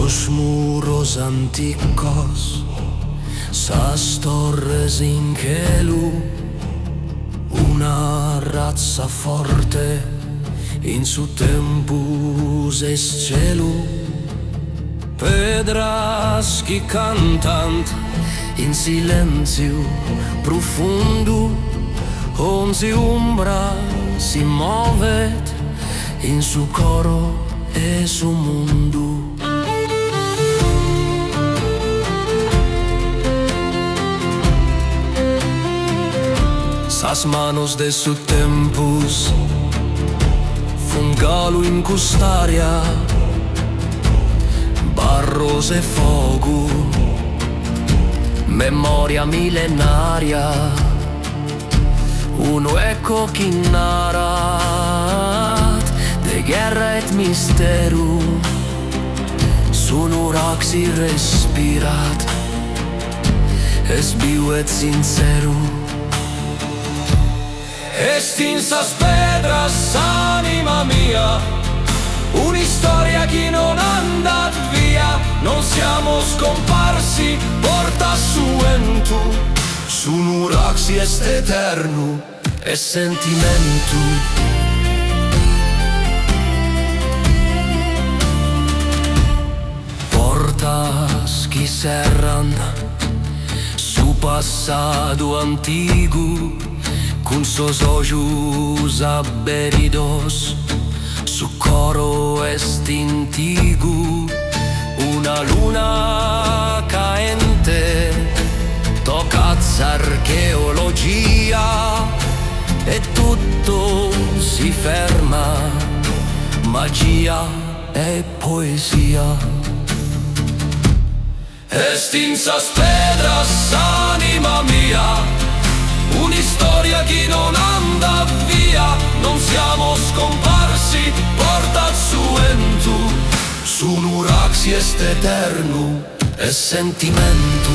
los muros anticos, sas torres in cielo, una razza forte in su tempus es cielo, pedras que cantant in silenzio profundo, onzi umbra si movet in su coro e su mundo. Sas manos de su tempus fungalo in custaria, barros e fogo, memoria millenaria, uno eco che narat de guerra et misteru, sun uraxi respirat, es viu et sinceru. Estinsas pedras, anima mia, un'istoria che non andat via, non siamo scomparsi, porta su en tu, su un uraxi est eterno e sentimento. Portas que cerran su passado antigo, con sos ojos aberidos, su coro estintigo, una luna caente, tocaz archeologia, e tutto si ferma, magia e poesia. Estinsas pedras, anima mia, un'istoria che non anda via, non siamo scomparsi, porta su en tu, su un uraxi est eterno e sentimento.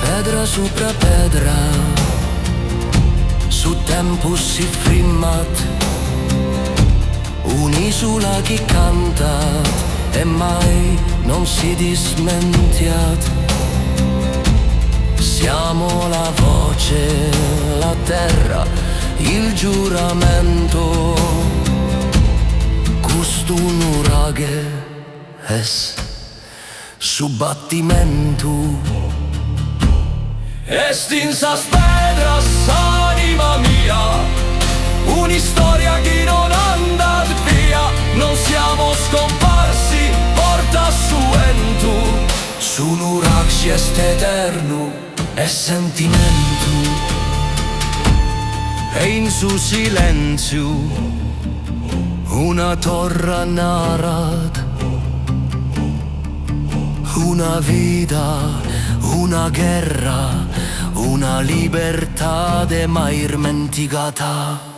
Pedra sopra pedra, su tempus si frimmat, un'isola che canta e mai non si dismentiat. Siamo la voce, la terra, il giuramento, questo nuraghe es su battimento. Estinsas pedras, anima mia, un'istoria che non andat via, non siamo scomparsi, porta su en tu, su un uraxi est eterno e sentimento. E in su silenzio una torre narat, una vita, una guerra, una libertà de mai dimenticata.